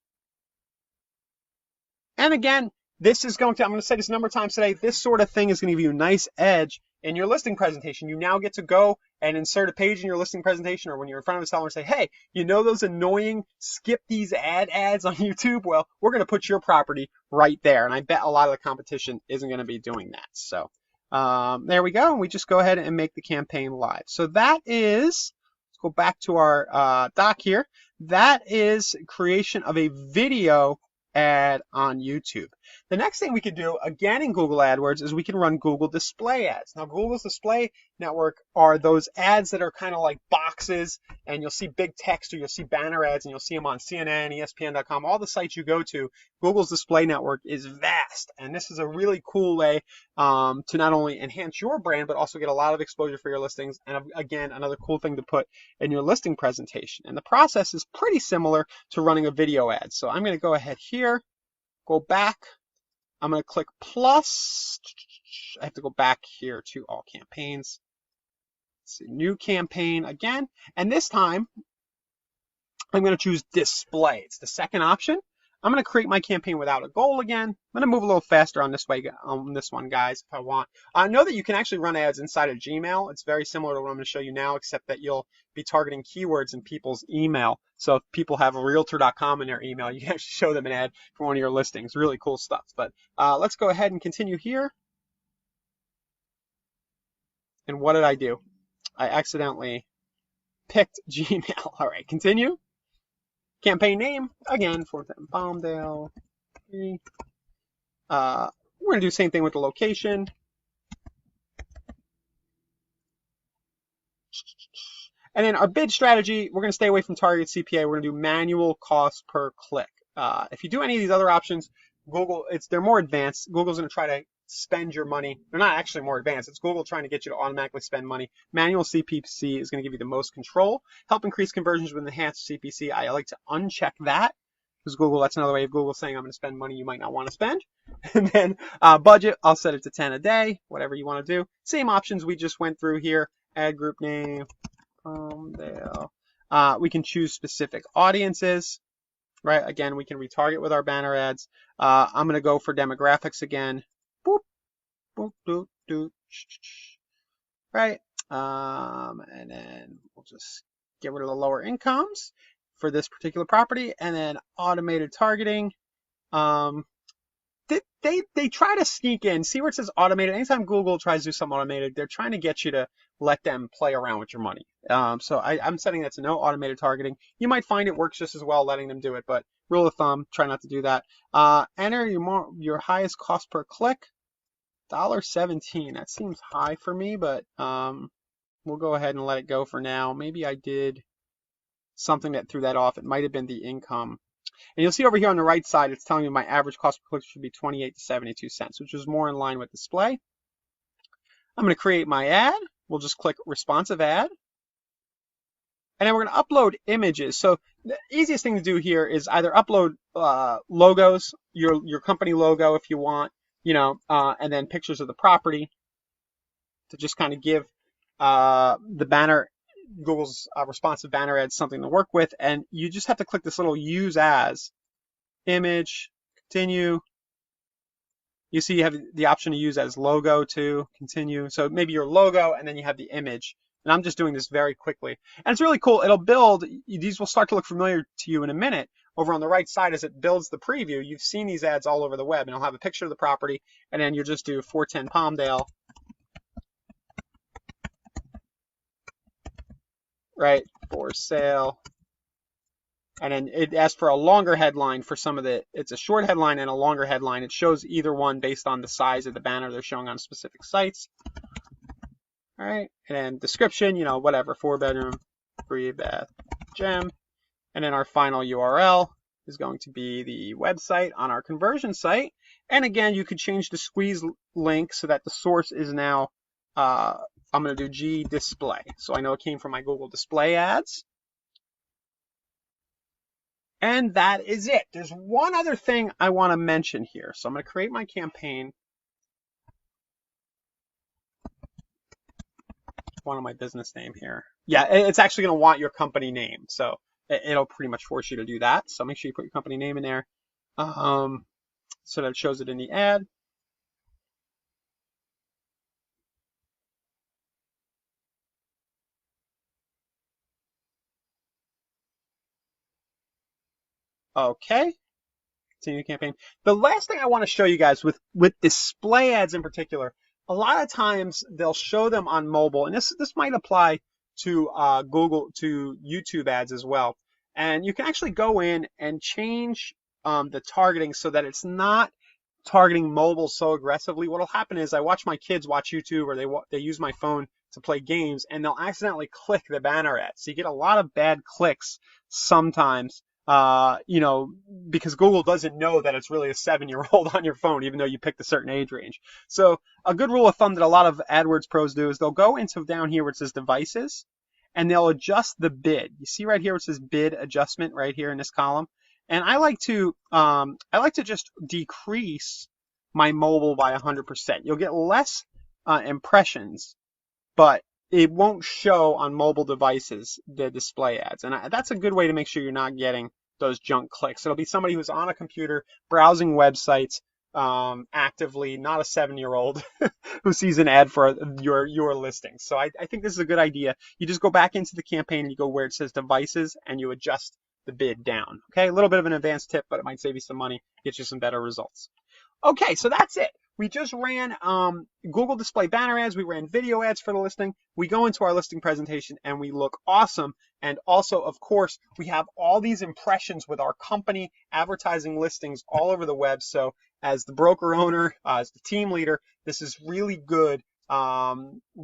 And again, this is I'm going to say this a number of times today, this sort of thing is going to give you a nice edge in your listing presentation. You now get to go and insert a page in your listing presentation, or when you're in front of a seller and say, hey, you know those annoying skip these ads on YouTube? Well, we're going to put your property right there. And I bet a lot of the competition isn't going to be doing that. So there we go. And we just go ahead and make the campaign live. So that is, let's go back to our doc here. That is creation of a video ad on YouTube. The next thing we could do, again in Google AdWords, is we can run Google display ads. Now, Google's display network are those ads that are kind of like boxes, and you'll see big text, or you'll see banner ads, and you'll see them on CNN, ESPN.com, all the sites you go to. Google's display network is vast, and this is a really cool way to not only enhance your brand, but also get a lot of exposure for your listings, and again, another cool thing to put in your listing presentation. And the process is pretty similar to running a video ad. So I'm going to go ahead here, go back. I'm going to click plus. I have to go back here to all campaigns. Let's see, new campaign again. And this time, I'm going to choose display. It's the second option. I'm going to create my campaign without a goal again. I'm going to move a little faster on this one, guys, if I want. I know that you can actually run ads inside of Gmail. It's very similar to what I'm going to show you now, except that you'll be targeting keywords in people's email. So if people have Realtor.com in their email, you can actually show them an ad for one of your listings. Really cool stuff. But let's go ahead and continue here. And what did I do? I accidentally picked Gmail. All right, continue. Campaign name, again, 410 Palmdale. We're going to do the same thing with the location. And then our bid strategy, we're going to stay away from target CPA. We're going to do manual cost per click. If you do any of these other options, Google, they're more advanced. Google's going to try to spend your money. They're not actually more advanced. It's Google trying to get you to automatically spend money. Manual CPC is going to give you the most control. Help increase conversions with enhanced CPC. I like to uncheck that because Google, that's another way of Google saying I'm going to spend money you might not want to spend. And then budget, I'll set it to 10 a day, whatever you want to do. Same options we just went through here. Ad group name, we can choose specific audiences. Right, again, we can retarget with our banner ads. I'm going to go for demographics again. Boop, boop, doop, doop. Right, and then we'll just get rid of the lower incomes for this particular property, and then automated targeting. They try to sneak in. See where it says automated? Anytime Google tries to do something automated, they're trying to get you to let them play around with your money. So I'm setting that to no automated targeting. You might find it works just as well letting them do it, but rule of thumb, try not to do that. Enter your highest cost per click, $1.17. That seems high for me, but we'll go ahead and let it go for now. Maybe I did something that threw that off. It might have been the income. And you'll see over here on the right side, it's telling me my average cost per click should be 28 to 72 cents, which is more in line with display. I'm going to create my ad. We'll just click responsive ad. And then we're going to upload images. So the easiest thing to do here is either upload logos, your company logo if you want, and then pictures of the property to just kind of give the banner, Google's responsive banner ads, something to work with. And you just have to click this little use as image, continue. You see you have the option to use as logo to continue. So maybe your logo and then you have the image. And I'm just doing this very quickly. And it's really cool. It'll build, these will start to look familiar to you in a minute. Over on the right side as it builds the preview, you've seen these ads all over the web. And it'll have a picture of the property. And then you just do 410 Palmdale, right, for sale. And then it asks for a longer headline for some of it's a short headline and a longer headline. It shows either one based on the size of the banner they're showing on specific sites. All right, and then description, whatever, 4-bedroom, 3-bath gem. And then our final URL is going to be the website on our conversion site. And again, you could change the squeeze link so that the source is now, I'm going to do G display. So I know it came from my Google display ads. And that is it. There's one other thing I want to mention here. So I'm going to create my campaign. One of my business name here. Yeah, it's actually going to want your company name. So it'll pretty much force you to do that. So make sure you put your company name in there so that it shows it in the ad. Okay. Continue campaign. The last thing I want to show you guys with display ads in particular, a lot of times they'll show them on mobile, and this might apply to to YouTube ads as well. And you can actually go in and change the targeting so that it's not targeting mobile so aggressively. What'll happen is I watch my kids watch YouTube or they use my phone to play games and they'll accidentally click the banner ad. So you get a lot of bad clicks sometimes. Because Google doesn't know that it's really a 7-year-old on your phone, even though you picked a certain age range. So a good rule of thumb that a lot of AdWords pros do is they'll go into down here where it says devices and they'll adjust the bid. You see right here where it says bid adjustment right here in this column. And I like to just decrease my mobile by 100%. You'll get less impressions, but it won't show on mobile devices the display ads. And that's a good way to make sure you're not getting those junk clicks. It'll be somebody who's on a computer browsing websites actively, not a 7-year-old who sees an ad for your listing. So I think this is a good idea. You just go back into the campaign and you go where it says devices and you adjust the bid down. Okay, a little bit of an advanced tip, but it might save you some money, get you some better results. Okay, so that's it. We just ran Google display banner ads. We ran video ads for the listing. We go into our listing presentation and we look awesome. And also, of course, we have all these impressions with our company advertising listings all over the web. So as the broker owner, as the team leader, this is really good.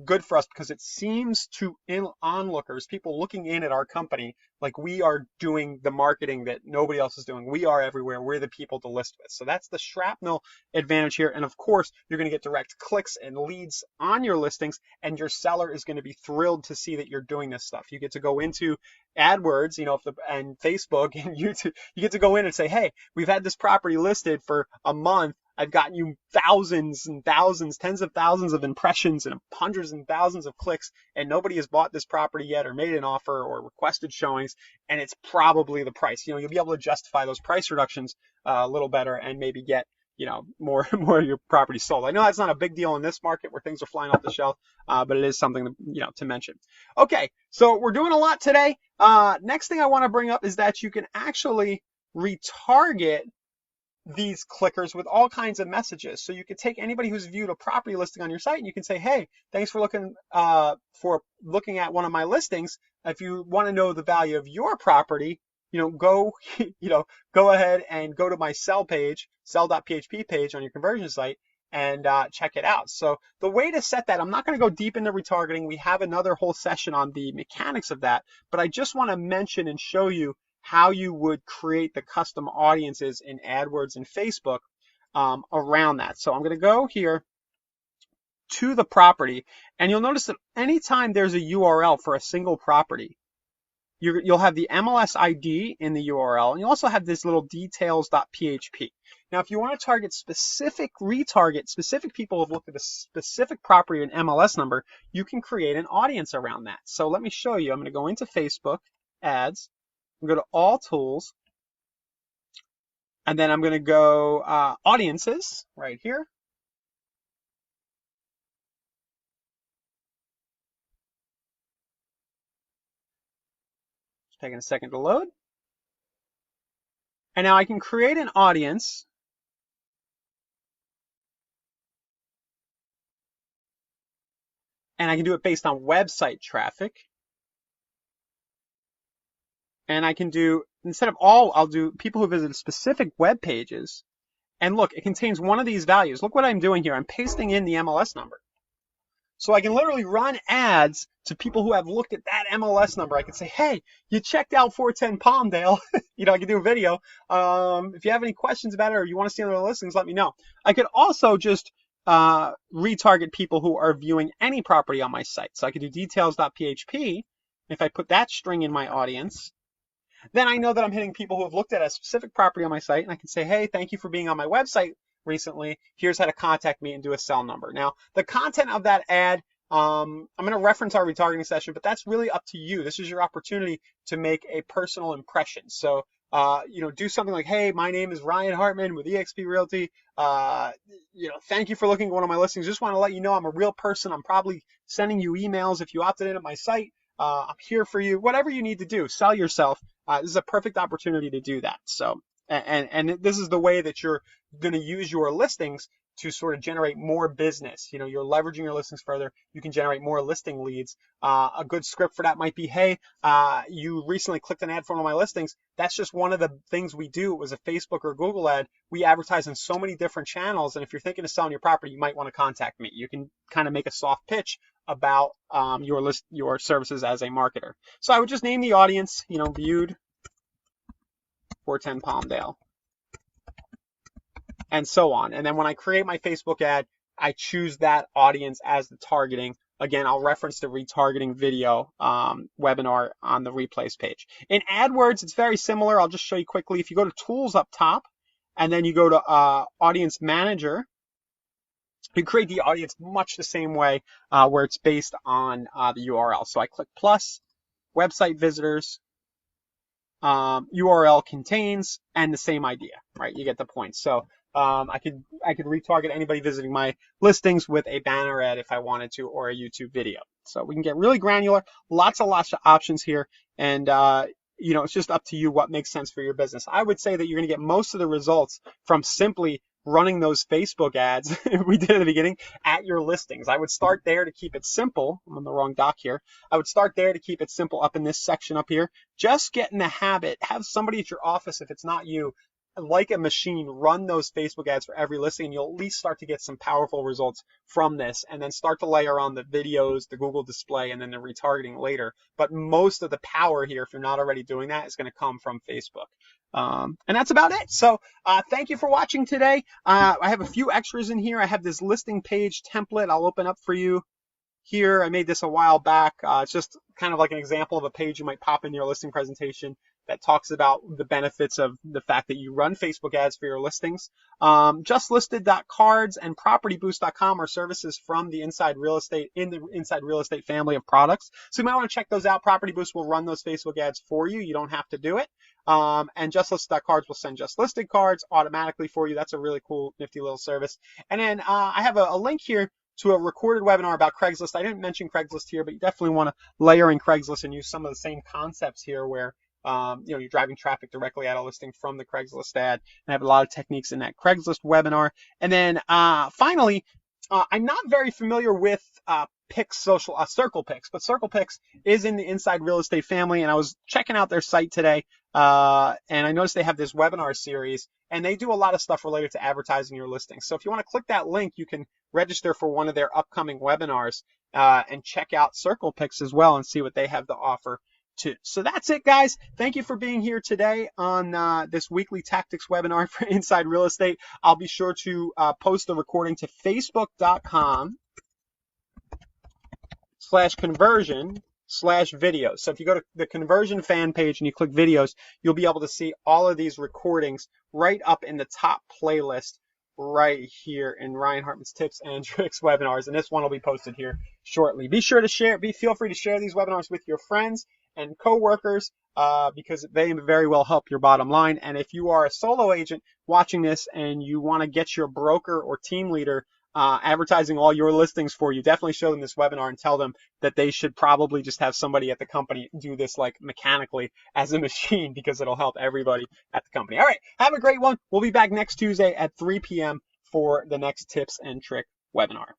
Good for us because it seems to onlookers, people looking in at our company, like we are doing the marketing that nobody else is doing. We are everywhere. We're the people to list with. So that's the shrapnel advantage here. And of course, you're going to get direct clicks and leads on your listings, and your seller is going to be thrilled to see that you're doing this stuff. You get to go into AdWords, and Facebook and YouTube. You get to go in and say, hey, we've had this property listed for a month. I've gotten you thousands and thousands, tens of thousands of impressions and hundreds and thousands of clicks, and nobody has bought this property yet or made an offer or requested showings, and it's probably the price. You'll be able to justify those price reductions a little better and maybe get more of your property sold. I know that's not a big deal in this market where things are flying off the shelf, but it is something to mention. Okay, so we're doing a lot today. Next thing I want to bring up is that you can actually retarget these clickers with all kinds of messages. So you could take anybody who's viewed a property listing on your site and you can say, hey, thanks for looking at one of my listings. If you want to know the value of your property, go ahead and go to my sell page, sell.php page on your conversion site and check it out. So the way to set that, I'm not going to go deep into retargeting. We have another whole session on the mechanics of that, but I just want to mention and show you how you would create the custom audiences in AdWords and Facebook around that. So I'm going to go here to the property, and you'll notice that anytime there's a URL for a single property, you'll have the MLS ID in the URL, and you also have this little details.php. Now, if you want to target retarget specific people who have looked at a specific property and MLS number, you can create an audience around that. So let me show you. I'm going to go into Facebook ads, I'm going to go to all tools, and then I'm going to go audiences right here. It's taking a second to load. And now I can create an audience. And I can do it based on website traffic. And I can do, instead of all, I'll do people who visit specific web pages. And look, it contains one of these values. Look what I'm doing here. I'm pasting in the MLS number. So I can literally run ads to people who have looked at that MLS number. I can say, hey, you checked out 410 Palmdale. You know, I can do a video. If you have any questions about it or you want to see other listings, let me know. I could also just retarget people who are viewing any property on my site. So I could do details.php. If I put that string in my audience, then I know that I'm hitting people who have looked at a specific property on my site, and I can say, hey, thank you for being on my website recently. Here's how to contact me and do a cell number. Now, the content of that ad, I'm going to reference our retargeting session, but that's really up to you. This is your opportunity to make a personal impression. So, you know, do something like, hey, my name is Ryan Hartman with eXp Realty. You know, thank you for looking at one of my listings. Just want to let you know I'm a real person. I'm probably sending you emails if you opted in at my site. I'm here for you. Whatever you need to do, sell yourself. This is a perfect opportunity to do that. So, and this is the way that you're going to use your listings to sort of generate more business. You know, you're leveraging your listings further. You can generate more listing leads. A good script for that might be, hey, you recently clicked an ad for one of my listings. That's just one of the things we do. It was a Facebook or Google ad. We advertise in so many different channels. And if you're thinking of selling your property, you might want to contact me. You can kind of make a soft pitch about your services as a marketer. So I would just name the audience, you know, viewed 410 Palmdale, and so on. And then when I create my Facebook ad, I choose that audience as the targeting. Again, I'll reference the retargeting video webinar on the replays page. In AdWords, it's very similar. I'll just show you quickly. If you go to Tools up top, and then you go to Audience Manager, you create the audience much the same way, where it's based on the URL. So I click plus, website visitors, URL contains, and the same idea, right? You get the point. So I could retarget anybody visiting my listings with a banner ad if I wanted to, or a YouTube video. So we can get really granular, lots of options here, and you know, it's just up to you what makes sense for your business. I would say that you're going to get most of the results from simply running those Facebook ads we did at the beginning at your listings. I would start there to keep it simple. I'm on the wrong doc here. I would start there to keep it simple up in this section up here. Just get in the habit, have somebody at your office, if it's not you, like a machine, run those Facebook ads for every listing, and you'll at least start to get some powerful results from this, and then start to layer on the videos, the Google display, and then the retargeting later. But most of the power here, if you're not already doing that, is going to come from Facebook. And that's about it. So thank you for watching today. I have a few extras in here. I have this listing page template I'll open up for you here. I made this a while back. It's just kind of like an example of a page you might pop in your listing presentation that talks about the benefits of the fact that you run Facebook ads for your listings. Justlisted.cards and PropertyBoost.com are services from the Inside Real Estate family of products. So you might want to check those out. Property Boost will run those Facebook ads for you. You don't have to do it. And JustListed.cards will send Just Listed cards automatically for you. That's a really cool, nifty little service. And then I have a link here to a recorded webinar about Craigslist. I didn't mention Craigslist here, but you definitely want to layer in Craigslist and use some of the same concepts here where you know, you're driving traffic directly at a listing from the Craigslist ad. And I have a lot of techniques in that Craigslist webinar. And then finally, I'm not very familiar with Circle Pix, but Circle Pix is in the Inside Real Estate family. And I was checking out their site today, and I noticed they have this webinar series, and they do a lot of stuff related to advertising your listings. So if you want to click that link, you can register for one of their upcoming webinars and check out Circle Pix as well and see what they have to offer too. So that's it, guys. Thank you for being here today on this weekly tactics webinar for Inside Real Estate. I'll be sure to post the recording to facebook.com/conversion conversion.com/videos. So if you go to the conversion fan page and you click videos, you'll be able to see all of these recordings right up in the top playlist right here in Ryan Hartman's tips and tricks webinars. And this one will be posted here shortly. Be sure to share, feel free to share these webinars with your friends and coworkers because they very well help your bottom line. And if you are a solo agent watching this and you want to get your broker or team leader advertising all your listings for you, definitely show them this webinar and tell them that they should probably just have somebody at the company do this like mechanically as a machine because it'll help everybody at the company. All right, have a great one. We'll be back next Tuesday at 3 p.m. for the next tips and trick webinar.